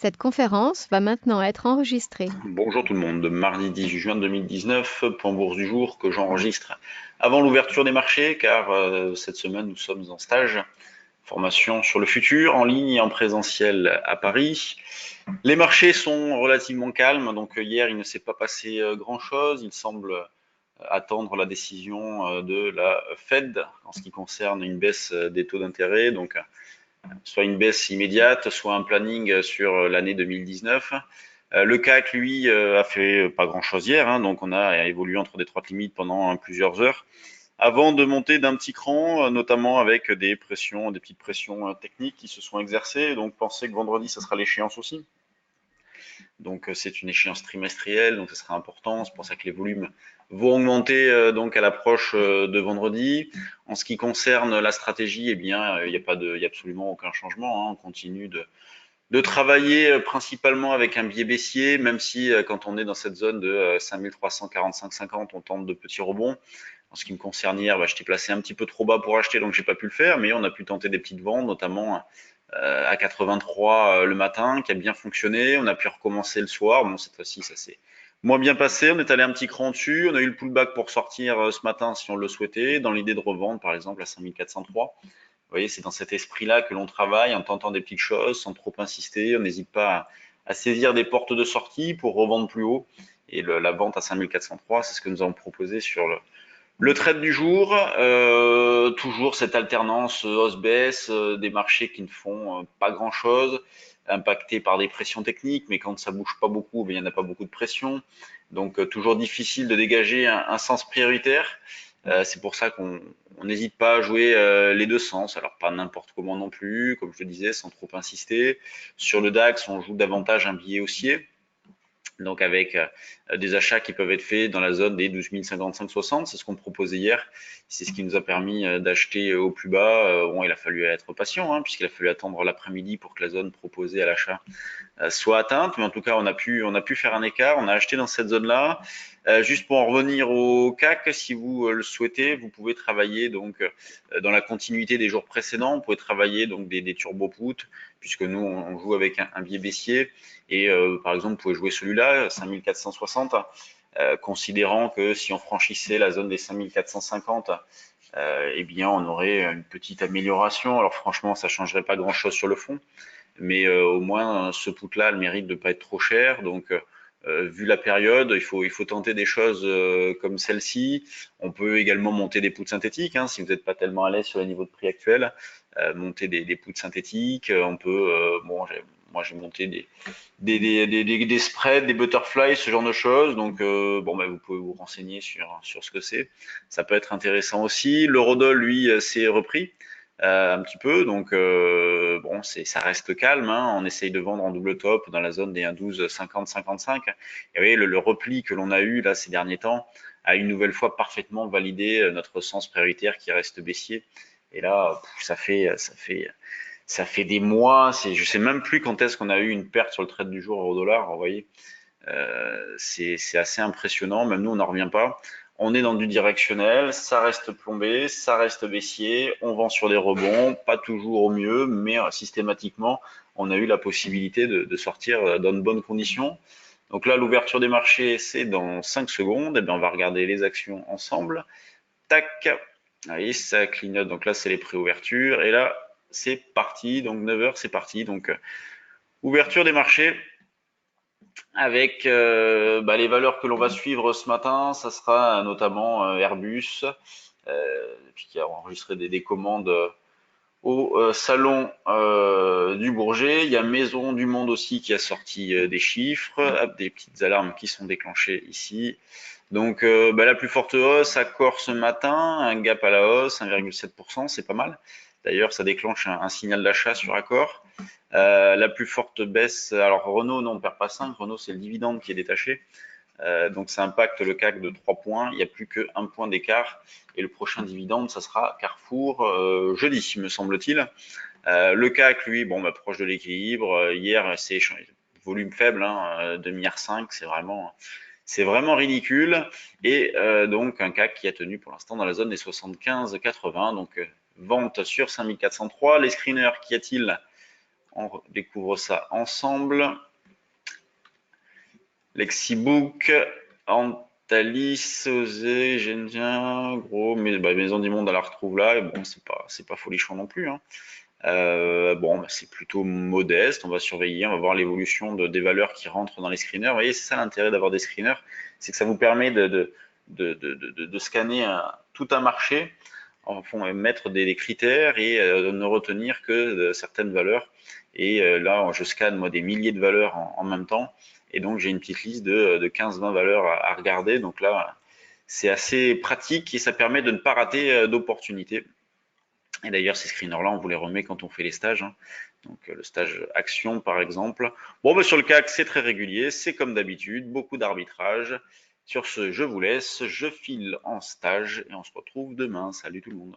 Cette conférence va maintenant être enregistrée. Bonjour tout le monde, mardi 18 juin 2019, point bourse du jour que j'enregistre avant l'ouverture des marchés car cette semaine nous sommes en stage, formation sur le futur, en ligne et en présentiel à Paris. Les marchés sont relativement calmes, donc hier il ne s'est pas passé grand chose, il semble attendre la décision de la Fed en ce qui concerne une baisse des taux d'intérêt, donc soit une baisse immédiate, soit un planning sur l'année 2019. Le CAC, lui, a fait pas grand-chose hier, hein, donc on a évolué entre des trois limites pendant plusieurs heures, avant de monter d'un petit cran, notamment avec des pressions, des petites pressions techniques qui se sont exercées. Donc pensez que vendredi, ça sera l'échéance aussi. Donc c'est une échéance trimestrielle, donc ce sera important. C'est pour ça que les volumes vont augmenter donc à l'approche de vendredi. En ce qui concerne la stratégie, eh bien il n'y a pas de, il y a absolument aucun changement, hein. On continue de travailler principalement avec un biais baissier, même si quand on est dans cette zone de 5345-50, on tente de petits rebonds. En ce qui me concerne hier, j'étais placé un petit peu trop bas pour acheter, donc j'ai pas pu le faire, mais on a pu tenter des petites ventes, notamment à 83 le matin, qui a bien fonctionné. On a pu recommencer le soir. Bon, cette fois-ci, ça s'est moins bien passé. On est allé un petit cran dessus. On a eu le pullback pour sortir ce matin si on le souhaitait, dans l'idée de revendre, par exemple, à 5403. Vous voyez, c'est dans cet esprit-là que l'on travaille, en tentant des petites choses, sans trop insister. On n'hésite pas à saisir des portes de sortie pour revendre plus haut. Et la vente à 5403, c'est ce que nous avons proposé sur le trade du jour. Toujours cette alternance hausse-baisse, des marchés qui ne font pas grand-chose, impactés par des pressions techniques, mais quand ça bouge pas beaucoup, il n'y en a pas beaucoup de pression. Donc toujours difficile de dégager un sens prioritaire. C'est pour ça qu'on n'hésite pas à jouer les deux sens. Alors pas n'importe comment non plus, comme je le disais, sans trop insister. Sur le DAX, on joue davantage un biais haussier, donc avec des achats qui peuvent être faits dans la zone des 12 55-60. C'est ce qu'on proposait hier. C'est ce qui nous a permis d'acheter au plus bas. Bon, il a fallu être patient, hein, puisqu'il a fallu attendre l'après-midi pour que la zone proposée à l'achat soit atteinte, mais en tout cas on a pu faire un écart, on a acheté dans cette zone-là. Juste pour en revenir au CAC, si vous le souhaitez, vous pouvez travailler donc dans la continuité des jours précédents, vous pouvez travailler donc des turbo puts, puisque nous on joue avec un biais baissier, et par exemple vous pouvez jouer celui-là, 5460, considérant que si on franchissait la zone des 5450, eh bien on aurait une petite amélioration. Alors franchement ça changerait pas grand-chose sur le fond, mais au moins ce put-là a le mérite de ne pas être trop cher. Donc, vu la période, il faut tenter des choses comme celle-ci. On peut également monter des puts synthétiques, hein, si vous n'êtes pas tellement à l'aise sur les niveaux de prix actuels. Monter des puts synthétiques. On peut, bon, moi j'ai monté des spreads, des butterflies, ce genre de choses. Donc, bon, vous pouvez vous renseigner sur ce que c'est. Ça peut être intéressant aussi. L'eurodoll, lui, s'est repris un petit peu. Donc, bon, ça reste calme, hein. On essaye de vendre en double top dans la zone des 1,12, 50, 55. Et vous voyez, le repli que l'on a eu là ces derniers temps a une nouvelle fois parfaitement validé notre sens prioritaire qui reste baissier. Et là, ça fait des mois. Je sais même plus quand est-ce qu'on a eu une perte sur le trade du jour euro-dollar. Vous voyez, c'est assez impressionnant. Même nous, on n'en revient pas. On est dans du directionnel, ça reste plombé, ça reste baissier, on vend sur des rebonds, pas toujours au mieux, mais systématiquement, on a eu la possibilité de sortir dans de bonnes conditions. Donc là, l'ouverture des marchés, c'est dans 5 secondes. Et bien, on va regarder les actions ensemble. Tac, allez, ça clignote. Donc là, c'est les préouvertures. Et là, c'est parti. Donc 9 heures, c'est parti. Donc ouverture des marchés avec les valeurs que l'on va suivre ce matin. Ça sera notamment Airbus, qui a enregistré des commandes au salon du Bourget. Il y a Maison du Monde aussi qui a sorti des chiffres, hop, des petites alarmes qui sont déclenchées ici. Donc la plus forte hausse, Accor ce matin, un gap à la hausse, 1,7%, c'est pas mal. D'ailleurs, ça déclenche un signal d'achat sur Accor. La plus forte baisse, alors Renault, non, on ne perd pas 5. Renault, c'est le dividende qui est détaché. Donc ça impacte le CAC de 3 points. Il n'y a plus qu'un point d'écart. Et le prochain dividende, ça sera Carrefour jeudi, me semble-t-il. Le CAC, lui, bon, proche de l'équilibre. Hier, c'est volume faible, hein, 2,5 milliards, c'est vraiment ridicule. Et donc un CAC qui a tenu pour l'instant dans la zone des 75-80. Donc vente sur 5403. Les screeners, qu'y a-t-il on découvre ça ensemble. Lexibook, Antalis, Osé, Genvien, gros, mais Maison du Monde, elle la retrouve là, et bon, c'est pas folichon non plus, hein. Bon, c'est plutôt modeste, on va surveiller, on va voir l'évolution des valeurs qui rentrent dans les screeners. Vous voyez, c'est ça l'intérêt d'avoir des screeners, c'est que ça vous permet de scanner tout un marché, en fond, mettre des critères et ne retenir que certaines valeurs. Et là, je scanne moi des milliers de valeurs en même temps, et donc j'ai une petite liste de 15-20 valeurs à regarder. Donc là, c'est assez pratique et ça permet de ne pas rater d'opportunités. Et d'ailleurs, ces screeners-là, on vous les remet quand on fait les stages, hein. Donc le stage action, par exemple. Bon, sur le CAC, c'est très régulier, c'est comme d'habitude, beaucoup d'arbitrage. Sur ce, je vous laisse, je file en stage et on se retrouve demain. Salut tout le monde.